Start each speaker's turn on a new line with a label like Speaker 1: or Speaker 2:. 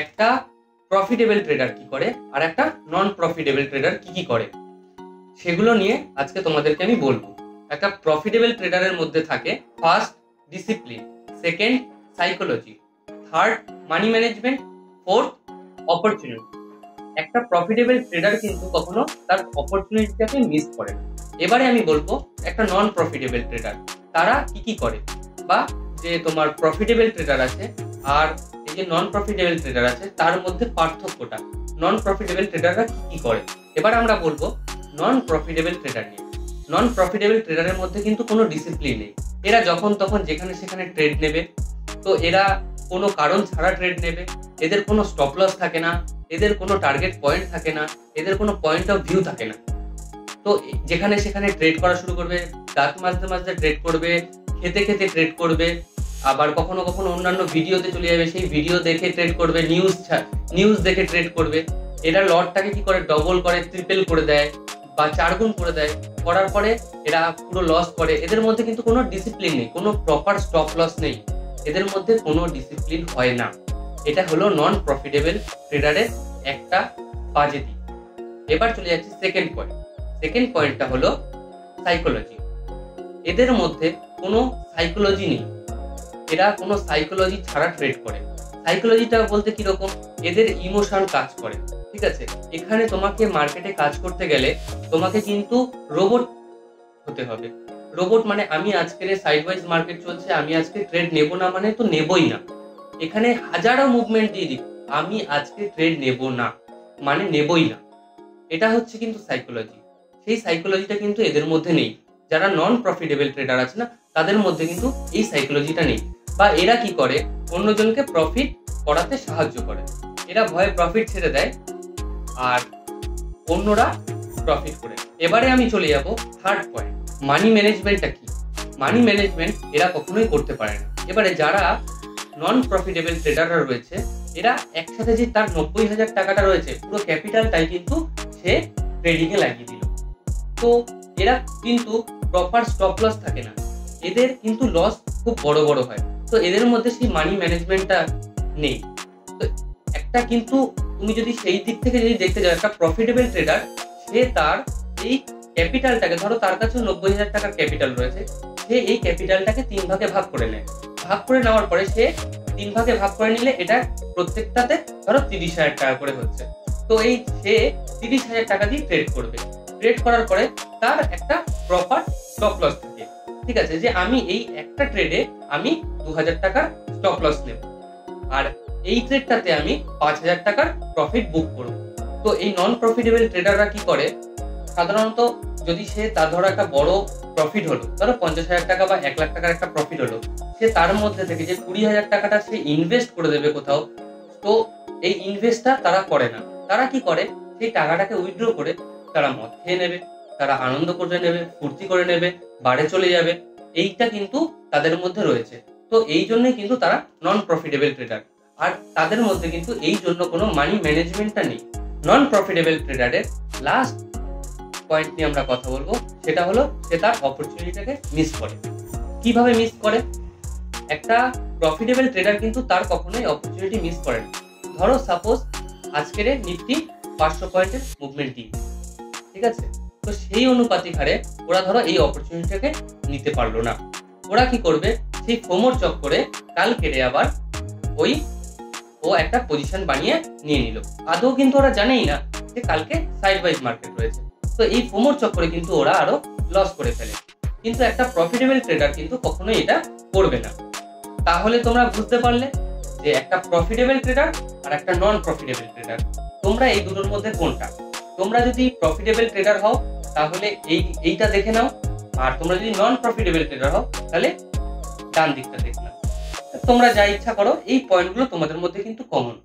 Speaker 1: একটা profitable tedder কি করে আর একটা নন প্রফিটেবল ট্রেডার কি করে সেগুলো নিয়ে আজকে তোমাদেরকে আমি বলবো। একটা প্রফিটেবল ট্রেডারের মধ্যে থাকে first discipline, second psychology, third money management, fourth opportunity. একটা প্রফিটেবল ট্রেডার কিন্তু কখনো তার অপরচুনিটিটাকে মিস করে না। এবারে আমি বলবো একটা নন প্রফিটেবল ট্রেডার তারা কি করে, বা যে তোমার প্রফিটেবল ট্রেডার আছে আর এই যে নন প্রফিটেবল ট্রেডার আছে তার মধ্যে পার্থক্যটা, নন প্রফিটেবল ট্রেডাররা কি করে। এবার আমরা বলবো নন প্রফিটেবল ট্রেডার নিয়ে। নন প্রফিটেবল ট্রেডারের মধ্যে কিন্তু কোনো ডিসিপ্লিন নেই। এরা যখন তখন যেখানে সেখানে ট্রেড নেবে, তো এরা কোনো কারণ ছাড়া ট্রেড নেবে, এদের কোনো স্টপ লস থাকে না, এদের কোনো টার্গেট পয়েন্ট থাকে না, এদের কোনো পয়েন্ট অফ ভিউ থাকে না। তো যেখানে সেখানে ট্রেড করা শুরু করবে, দাঁত মাজতে মাজতে ট্রেড করবে, খেতে খেতে ট্রেড করবে, আবার কখনো কখনো অন্যান্য ভিডিওতে চলে যাবে, সেই ভিডিও দেখে ট্রেড করবে, নিউজ দেখে ট্রেড করবে। এরা লটটাকে কি করে ডবল করে, ট্রিপল করে দেয় বা 4 গুণ করে দেয়, করার পরে এরা পুরো লস করে। এদের মধ্যে কিন্তু কোনো ডিসিপ্লিন নেই, কোনো প্রপার স্টপ লস নেই, এদের মধ্যে কোনো ডিসিপ্লিন হয় না। এটা হলো নন প্রফিটেবল ট্রেডারের একটা বাজে দিক। এবার চলে যাচ্ছি সেকেন্ড পয়েন্ট। সেকেন্ড পয়েন্টটা হলো সাইকোলজি। এদের মধ্যে কোনো সাইকোলজি নেই, এরা কোনো সাইকোলজি ছাড়া ট্রেড করে। সাইকোলজিটা বলতে কিরকম, এদের ইমোশন কাজ করে, ঠিক আছে। এখানে তোমাকে মার্কেটে কাজ করতে গেলে তোমাকে কিন্তু রোবট হতে হবে। রোবট মানে আমি আজকের সাইড ওয়াইজ মার্কেট চলছে, আমি আজকে ট্রেড নেব না মানে তো নেবই না। এখানে হাজারো মুভমেন্ট দিয়ে দিই, আমি আজকে ট্রেড নেব না মানে নেবই না। এটা হচ্ছে কিন্তু সাইকোলজি। সেই সাইকোলজিটা কিন্তু এদের মধ্যে নেই। যারা নন প্রফিটেবল ট্রেডার আছে না, তাদের মধ্যে কিন্তু এই সাইকোলজিটা নেই। বা এরা কি করে, অন্যজনকে প্রফিট করাতে সাহায্য করে। এরা ভয়ে প্রফিট ছেড়ে দেয় আর অন্যরা প্রফিট করে। এবারে আমি চলে যাব থার্ড পয়েন্ট, মানি ম্যানেজমেন্টটা কি। মানি ম্যানেজমেন্ট এরা কখনোই করতে পারে না। এবারে যারা নন প্রফিটেবল ট্রেডাররা রয়েছে, এরা একসাথে যে তার 90,000 টাকাটা রয়েছে, পুরো ক্যাপিটালটাই কিন্তু সে ট্রেডিং এ লাগিয়ে দিল। তো এরা কিন্তু প্রপার স্টপ লস থাকে না, এদের কিন্তু লস খুব বড় বড় হয়। তো এদের মধ্যে সেই মানি ম্যানেজমেন্টটা নেই। তো একটা কিন্তু তুমি যদি সেই দিক থেকে যদি দেখতে যাও, একটা প্রফিটেবল ট্রেডার সে তার এই ক্যাপিটালটাকে, ধরো তার কাছে 90,000 টাকার ক্যাপিটাল রয়েছে, সে এই ক্যাপিটালটাকে 3 ভাগে ভাগ করে নেয়। ভাগ করে নেওয়ার পরে সে 3 ভাগে ভাগ করে নিলে এটা প্রত্যেকটাতে ধরো 30,000 টাকা করে হচ্ছে। তো এই সে 30,000 টাকা দিয়ে ট্রেড করবে। ট্রেড করার পরে তার একটা প্রপার স্টপ লস থাকে, ঠিক আছে, যে আমি এই একটা ট্রেডে আমি 2,000 টাকার স্টপ লস নেব আর এই ট্রেডটাতে আমি 5,000 টাকার প্রফিট বুক করব। তো এই নন প্রফিটেবল ট্রেডাররা কি করে, সাধারণত যদি সে তার ধরো একটা বড় প্রফিট হলো, ধরো 50,000 টাকা বা 1 লাখ টাকার একটা প্রফিট হলো, সে তার মধ্যে থেকে যে 20,000 টাকাটা সে ইনভেস্ট করে দেবে কোথাও, তো এই ইনভেস্টটা তারা করে না। তারা কি করে, সেই টাকাটাকে উইথড্র করে তারা মদ খেয়ে নেবে, তারা আনন্দ করে নেবে, ফুর্তি করে নেবে, বাড়ে চলে যাবে। এইটা কিন্তু তাদের মধ্যে রয়েছে। তো এই জন্যই কিন্তু তারা নন প্রফিটেবল ট্রেডার। আর তাদের মধ্যে কিন্তু এই জন্য কোনো মানি ম্যানেজমেন্টটা নেই। নন প্রফিটেবল ট্রেডারের লাস্ট পয়েন্ট নিয়ে আমরা কথা বলবো, সেটা হলো সে তার অপরচুনিটিটাকে মিস করে। কিভাবে মিস করে? একটা প্রফিটেবল ট্রেডার কিন্তু তার কখনোই অপরচুনিটি মিস করে না। ধরো সাপোজ আজকের নিফটি 500 পয়েন্টের মুভমেন্ট দিই, ঠিক আছে, তো সেই অনুপাতিক হারে ওরা ধরো এই অপরচুনিটিটাকে নিতে পারলো না। ওরা কি করবে, সেই ফোমোর চক্করে কাল কেটে আবার ও একটা পজিশন বানিয়ে নিয়ে নিল। আদৌ কিন্তু ওরা জানেই না যে কালকে সাইড ওয়াইজ মার্কেট রয়েছে। তো এই ফোমোর চক্করে কিন্তু ওরা আরো লস করে ফেলে। কিন্তু একটা প্রফিটেবল ট্রেডার কিন্তু কখনোই এটা করবে না। তাহলে তোমরা বুঝতে পারলে যে একটা প্রফিটেবল ট্রেডার আর একটা নন প্রফিটেবল ট্রেডার, তোমরা এই দুটোর মধ্যে কোনটা। তোমরা যদি প্রফিটেবল ট্রেডার হও তাহলে এইটা দেখে নাও, আর তোমরা যদি নন প্রফিটেবল ট্রেডার হও তাহলে ডান দিকটা দেখে নাও। তোমরা যা ইচ্ছা করো, এই পয়েন্টগুলো তোমাদের মধ্যে কিন্তু কমন।